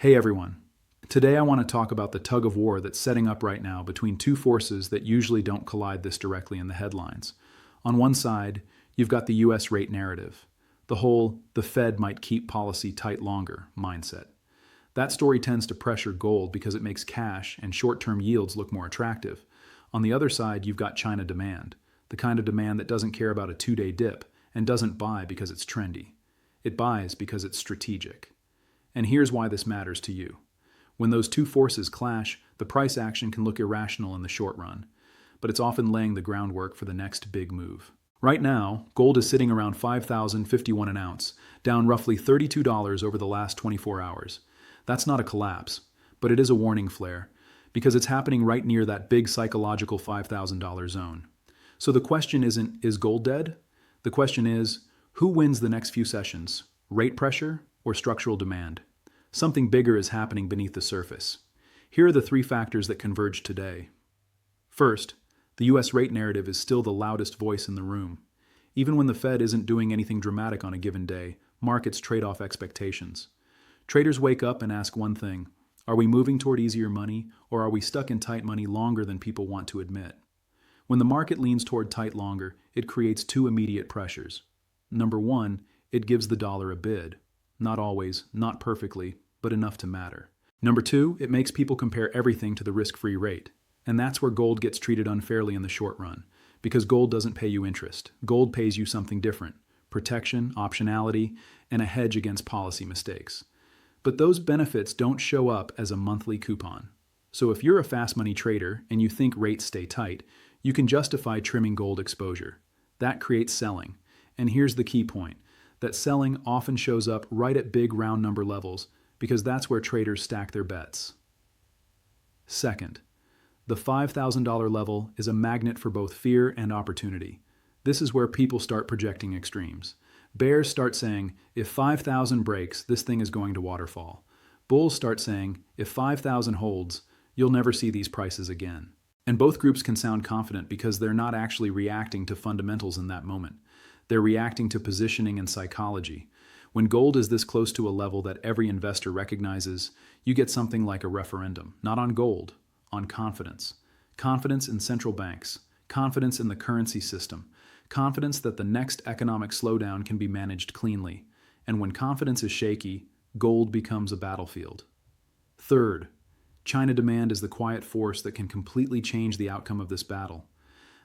Hey everyone. Today I want to talk about the tug of war that's setting up right now between two forces that usually don't collide this directly in the headlines. On one side, you've got the US rate narrative, the whole "the Fed might keep policy tight longer" mindset. That story tends to pressure gold because it makes cash and short-term yields look more attractive. On the other side, you've got China demand, the kind of demand that doesn't care about a two-day dip and doesn't buy because it's trendy. It buys because it's strategic. And here's why this matters to you. When those two forces clash, the price action can look irrational in the short run, but it's often laying the groundwork for the next big move. Right now, gold is sitting around $5,051 an ounce, down roughly $32 over the last 24 hours. That's not a collapse, but it is a warning flare, because it's happening right near that big psychological $5,000 zone. So the question isn't, is gold dead? The question is, who wins the next few sessions? Rate pressure or structural demand? Something bigger is happening beneath the surface. Here are the three factors that converge today. First, the US rate narrative is still the loudest voice in the room. Even when the Fed isn't doing anything dramatic on a given day, markets trade off expectations. Traders wake up and ask one thing: are we moving toward easier money, or are we stuck in tight money longer than people want to admit? When the market leans toward tight longer, it creates two immediate pressures. Number one, it gives the dollar a bid. Not always, not perfectly, but enough to matter. Number two, it makes people compare everything to the risk-free rate. And that's where gold gets treated unfairly in the short run. Because gold doesn't pay you interest. Gold pays you something different: protection, optionality, and a hedge against policy mistakes. But those benefits don't show up as a monthly coupon. So if you're a fast money trader and you think rates stay tight, you can justify trimming gold exposure. That creates selling. And here's the key point: that selling often shows up right at big round number levels because that's where traders stack their bets. Second, the $5,000 level is a magnet for both fear and opportunity. This is where people start projecting extremes. Bears start saying, if 5,000 breaks, this thing is going to waterfall. Bulls start saying, if 5,000 holds, you'll never see these prices again. And both groups can sound confident because they're not actually reacting to fundamentals in that moment. They're reacting to positioning and psychology. When gold is this close to a level that every investor recognizes, you get something like a referendum, not on gold, on confidence. Confidence in central banks, confidence in the currency system, confidence that the next economic slowdown can be managed cleanly. And when confidence is shaky, gold becomes a battlefield. Third, China demand is the quiet force that can completely change the outcome of this battle.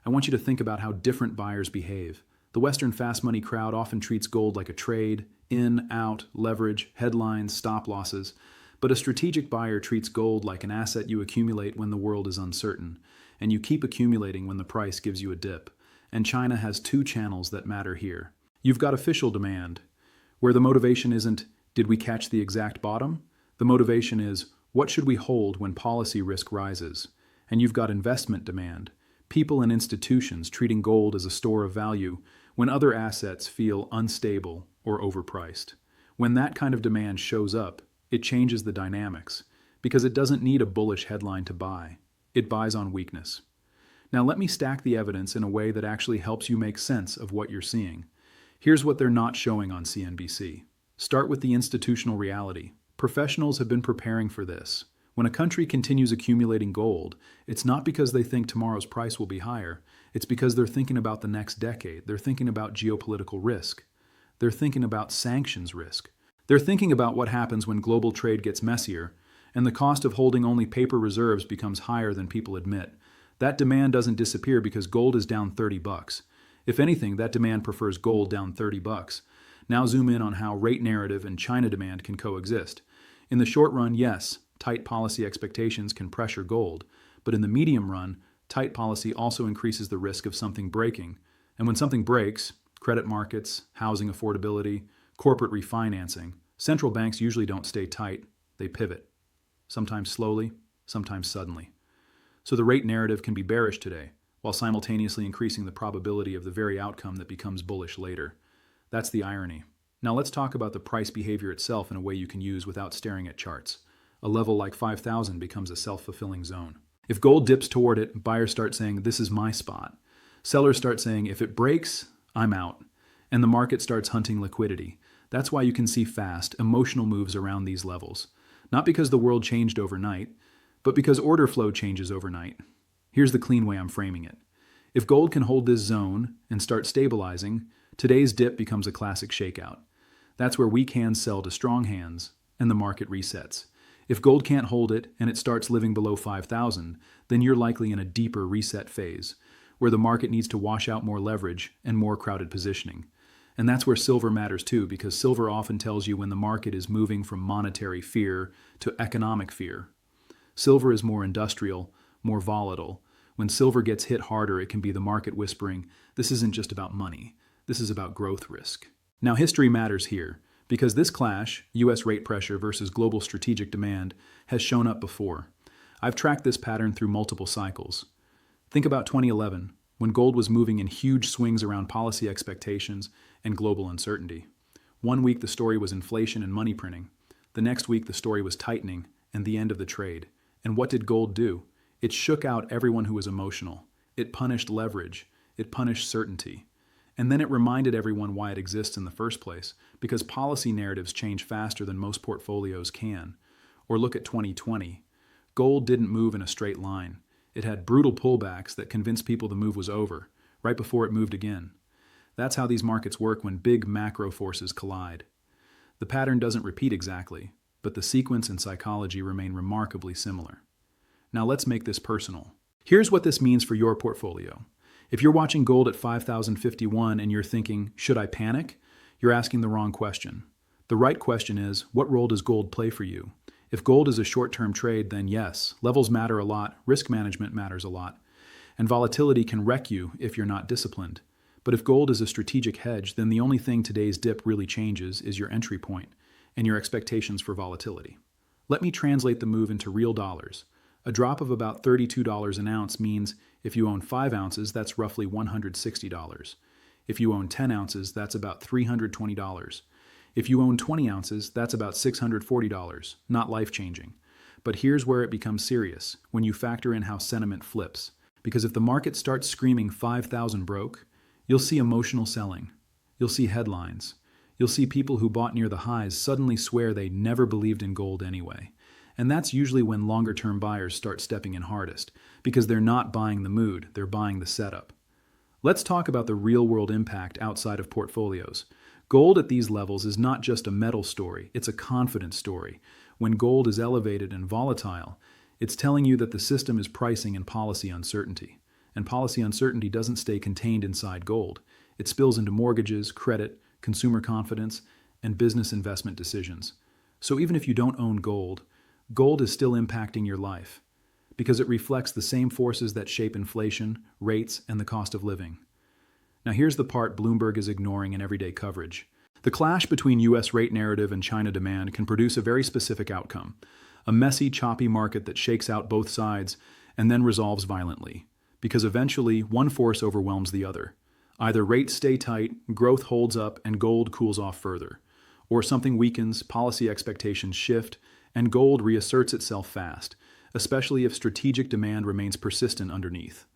I want you to think about how different buyers behave. The Western fast money crowd often treats gold like a trade: in, out, leverage, headlines, stop losses. But a strategic buyer treats gold like an asset you accumulate when the world is uncertain, and you keep accumulating when the price gives you a dip. And China has two channels that matter here. You've got official demand, where the motivation isn't, did we catch the exact bottom? The motivation is, what should we hold when policy risk rises? And you've got investment demand, people and institutions treating gold as a store of value when other assets feel unstable or overpriced. When that kind of demand shows up, it changes the dynamics, because it doesn't need a bullish headline to buy. It buys on weakness. Now let me stack the evidence in a way that actually helps you make sense of what you're seeing. Here's what they're not showing on CNBC. Start with the institutional reality. Professionals have been preparing for this. When a country continues accumulating gold, it's not because they think tomorrow's price will be higher. It's because they're thinking about the next decade. They're thinking about geopolitical risk. They're thinking about sanctions risk. They're thinking about what happens when global trade gets messier, and the cost of holding only paper reserves becomes higher than people admit. That demand doesn't disappear because gold is down $30. If anything, that demand prefers gold down $30. Now zoom in on how rate narrative and China demand can coexist. In the short run, yes, tight policy expectations can pressure gold, but in the medium run, tight policy also increases the risk of something breaking. And when something breaks, credit markets, housing affordability, corporate refinancing, central banks usually don't stay tight, they pivot. Sometimes slowly, sometimes suddenly. So the rate narrative can be bearish today, while simultaneously increasing the probability of the very outcome that becomes bullish later. That's the irony. Now let's talk about the price behavior itself in a way you can use without staring at charts. A level like 5,000 becomes a self-fulfilling zone. If gold dips toward it, buyers start saying, this is my spot. Sellers start saying, if it breaks, I'm out. And the market starts hunting liquidity. That's why you can see fast, emotional moves around these levels. Not because the world changed overnight, but because order flow changes overnight. Here's the clean way I'm framing it. If gold can hold this zone and start stabilizing, today's dip becomes a classic shakeout. That's where weak hands sell to strong hands, and the market resets. If gold can't hold it and it starts living below 5,000, then you're likely in a deeper reset phase, where the market needs to wash out more leverage and more crowded positioning. And that's where silver matters too, because silver often tells you when the market is moving from monetary fear to economic fear. Silver is more industrial, more volatile. When silver gets hit harder, it can be the market whispering, this isn't just about money, this is about growth risk. Now, history matters here, because this clash, US rate pressure versus global strategic demand, has shown up before. I've tracked this pattern through multiple cycles. Think about 2011, when gold was moving in huge swings around policy expectations and global uncertainty. One week the story was inflation and money printing. The next week the story was tightening and the end of the trade. And what did gold do? It shook out everyone who was emotional. It punished leverage. It punished certainty. And then it reminded everyone why it exists in the first place, because policy narratives change faster than most portfolios can. Or look at 2020. Gold didn't move in a straight line. It had brutal pullbacks that convinced people the move was over, right before it moved again. That's how these markets work when big macro forces collide. The pattern doesn't repeat exactly, but the sequence and psychology remain remarkably similar. Now let's make this personal. Here's what this means for your portfolio. If you're watching gold at 5,051 and you're thinking, should I panic? You're asking the wrong question. The right question is, what role does gold play for you? If gold is a short-term trade, then yes, levels matter a lot, risk management matters a lot, and volatility can wreck you if you're not disciplined. But if gold is a strategic hedge, then the only thing today's dip really changes is your entry point and your expectations for volatility. Let me translate the move into real dollars. A drop of about $32 an ounce means if you own 5 ounces, that's roughly $160. If you own 10 ounces, that's about $320. If you own 20 ounces, that's about $640, not life-changing. But here's where it becomes serious, when you factor in how sentiment flips. Because if the market starts screaming 5,000 broke, you'll see emotional selling. You'll see headlines. You'll see people who bought near the highs suddenly swear they never believed in gold anyway. And that's usually when longer-term buyers start stepping in hardest, because they're not buying the mood, they're buying the setup. Let's talk about the real-world impact outside of portfolios. Gold at these levels is not just a metal story, it's a confidence story. When gold is elevated and volatile, it's telling you that the system is pricing in policy uncertainty. And policy uncertainty doesn't stay contained inside gold. It spills into mortgages, credit, consumer confidence, and business investment decisions. So even if you don't own gold, gold is still impacting your life because it reflects the same forces that shape inflation, rates, and the cost of living. Now here's the part Bloomberg is ignoring in everyday coverage. The clash between US rate narrative and China demand can produce a very specific outcome, a messy, choppy market that shakes out both sides and then resolves violently, because eventually one force overwhelms the other. Either rates stay tight, growth holds up, and gold cools off further, or something weakens, policy expectations shift, and gold reasserts itself fast, especially if strategic demand remains persistent underneath.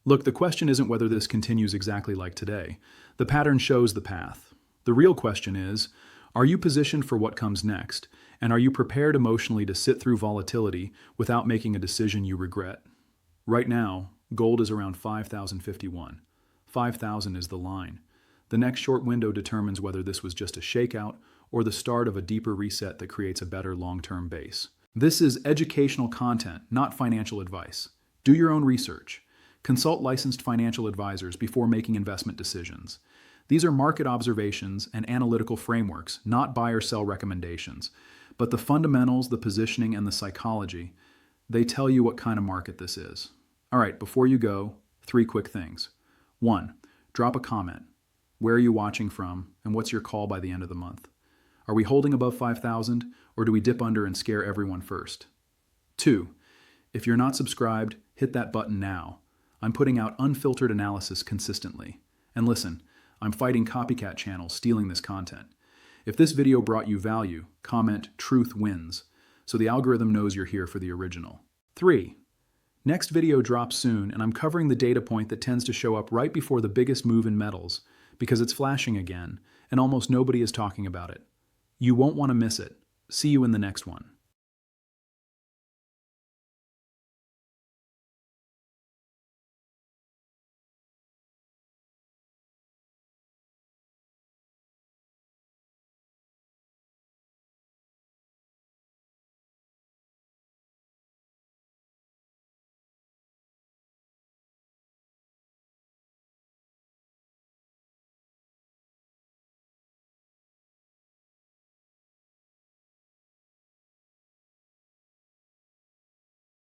Look, the question isn't whether this continues exactly like today. The pattern shows the path. The real question is, are you positioned for what comes next, and are you prepared emotionally to sit through volatility without making a decision you regret? Right now, gold is around 5,051. 5,000 is the line. The next short window determines whether this was just a shakeout or the start of a deeper reset that creates a better long-term base. This is educational content, not financial advice. Do your own research. Consult licensed financial advisors before making investment decisions. These are market observations and analytical frameworks, not buy or sell recommendations. But the fundamentals, the positioning, and the psychology, they tell you what kind of market this is. All right, before you go, 3 quick things. 1, drop a comment. Where are you watching from, and what's your call by the end of the month? Are we holding above 5,000, or do we dip under and scare everyone first? 2, if you're not subscribed, hit that button now. I'm putting out unfiltered analysis consistently. And listen, I'm fighting copycat channels stealing this content. If this video brought you value, comment "Truth wins," so the algorithm knows you're here for the original. 3, next video drops soon, and I'm covering the data point that tends to show up right before the biggest move in metals, because it's flashing again, and almost nobody is talking about it. You won't want to miss it. See you in the next one.